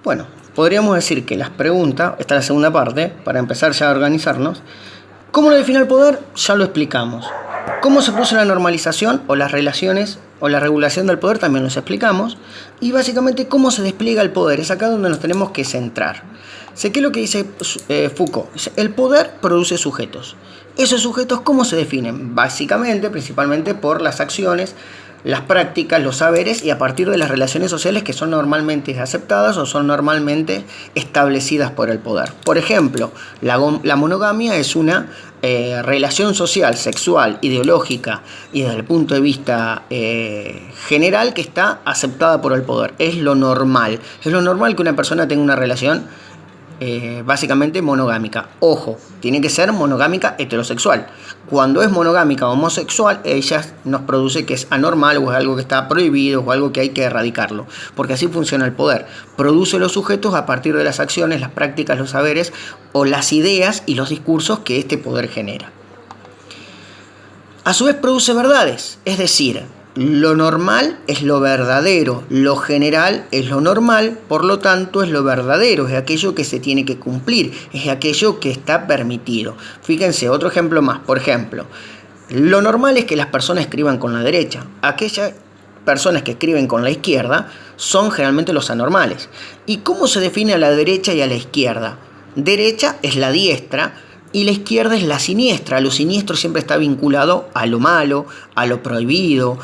Bueno, podríamos decir que las preguntas, esta es la segunda parte, para empezar ya a organizarnos. ¿Cómo lo define el poder? Ya lo explicamos. ¿Cómo se produce la normalización o las relaciones o la regulación del poder? También los explicamos. Y básicamente cómo se despliega el poder. Es acá donde nos tenemos que centrar. ¿Qué es lo que dice Foucault? El poder produce sujetos. ¿Esos sujetos cómo se definen? Básicamente, principalmente por las acciones, las prácticas, los saberes y a partir de las relaciones sociales que son normalmente aceptadas o son normalmente establecidas por el poder. Por ejemplo, la monogamia es una relación social, sexual, ideológica y desde el punto de vista general que está aceptada por el poder. Es lo normal. Es lo normal que una persona tenga una relación básicamente monogámica. Ojo, tiene que ser monogámica heterosexual. Cuando es monogámica homosexual, ella nos produce que es anormal o es algo que está prohibido o algo que hay que erradicarlo. Porque así funciona el poder. Produce los sujetos a partir de las acciones, las prácticas, los saberes o las ideas y los discursos que este poder genera. A su vez produce verdades, es decir, lo normal es lo verdadero, lo general es lo normal, por lo tanto es lo verdadero, es aquello que se tiene que cumplir, es aquello que está permitido. Fíjense, otro ejemplo más, por ejemplo, lo normal es que las personas escriban con la derecha, aquellas personas que escriben con la izquierda son generalmente los anormales. ¿Y cómo se define a la derecha y a la izquierda? Derecha es la diestra, y la izquierda es la siniestra. Lo siniestro siempre está vinculado a lo malo, a lo prohibido,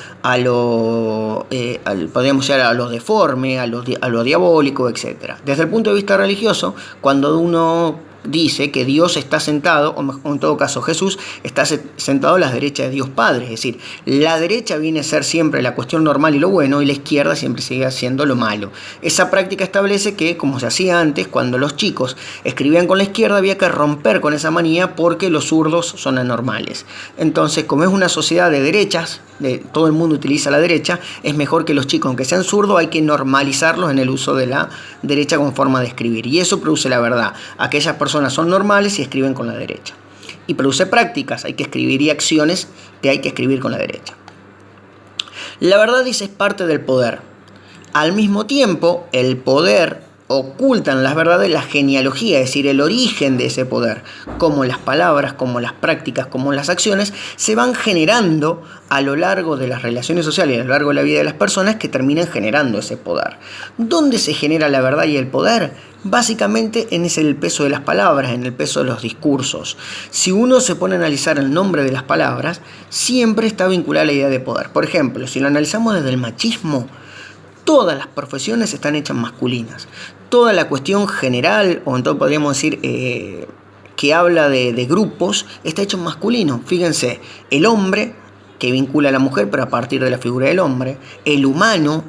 podríamos decir a lo deforme, a lo diabólico, etc. Desde el punto de vista religioso, cuando uno dice que Dios está sentado, o en todo caso Jesús está sentado a la derecha de Dios Padre, es decir, la derecha viene a ser siempre la cuestión normal y lo bueno, y la izquierda siempre sigue siendo lo malo. Esa práctica establece que, como se hacía antes, cuando los chicos escribían con la izquierda, había que romper con esa manía porque los zurdos son anormales. Entonces, como es una sociedad de derechas, todo el mundo utiliza la derecha, es mejor que los chicos, aunque sean zurdos, hay que normalizarlos en el uso de la derecha como forma de escribir, y eso produce la verdad. Aquellas personas son normales y escriben con la derecha. Y produce prácticas, hay que escribir, y acciones que hay que escribir con la derecha. La verdad, dice, es parte del poder. Al mismo tiempo, el poder oculta en las verdades la genealogía, es decir, el origen de ese poder, como las palabras, como las prácticas, como las acciones, se van generando a lo largo de las relaciones sociales y a lo largo de la vida de las personas que terminan generando ese poder. ¿Dónde se genera la verdad y el poder? Básicamente en el peso de las palabras, en el peso de los discursos. Si uno se pone a analizar el nombre de las palabras, siempre está vinculada a la idea de poder. Por ejemplo, si lo analizamos desde el machismo, todas las profesiones están hechas masculinas. Toda la cuestión general, o entonces podríamos decir que habla de grupos, está hecho en masculino. Fíjense, el hombre, que vincula a la mujer, pero a partir de la figura del hombre. El humano,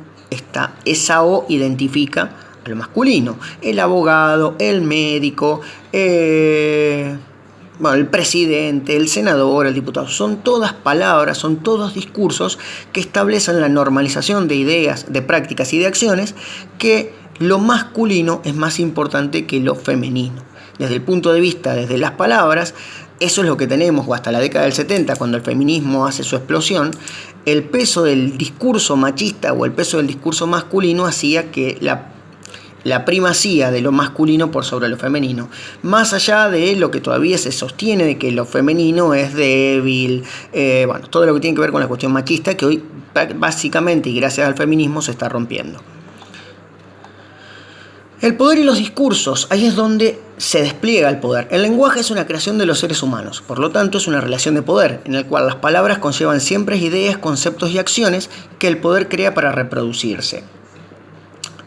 esa O identifica a lo masculino. El abogado, el médico, el presidente, el senador, el diputado, son todas palabras, son todos discursos que establecen la normalización de ideas, de prácticas y de acciones, que lo masculino es más importante que lo femenino. Desde el punto de vista, desde las palabras, eso es lo que tenemos, o hasta la década del 70, cuando el feminismo hace su explosión, el peso del discurso machista o el peso del discurso masculino hacía que la primacía de lo masculino por sobre lo femenino, más allá de lo que todavía se sostiene de que lo femenino es débil, todo lo que tiene que ver con la cuestión machista, que hoy básicamente y gracias al feminismo se está rompiendo. El poder y los discursos, ahí es donde se despliega el poder. El lenguaje es una creación de los seres humanos, por lo tanto es una relación de poder, en la cual las palabras conllevan siempre ideas, conceptos y acciones que el poder crea para reproducirse.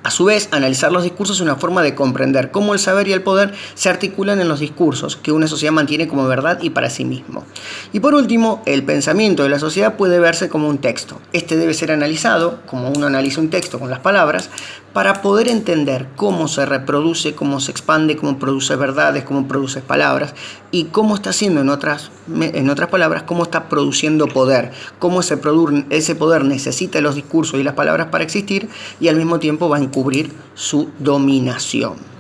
A su vez, analizar los discursos es una forma de comprender cómo el saber y el poder se articulan en los discursos que una sociedad mantiene como verdad y para sí mismo. Y por último, el pensamiento de la sociedad puede verse como un texto. Este debe ser analizado, como uno analiza un texto con las palabras, para poder entender cómo se reproduce, cómo se expande, cómo produce verdades, cómo produce palabras y cómo está haciendo, en otras palabras, cómo está produciendo poder, cómo ese poder necesita los discursos y las palabras para existir y al mismo tiempo va a encubrir su dominación.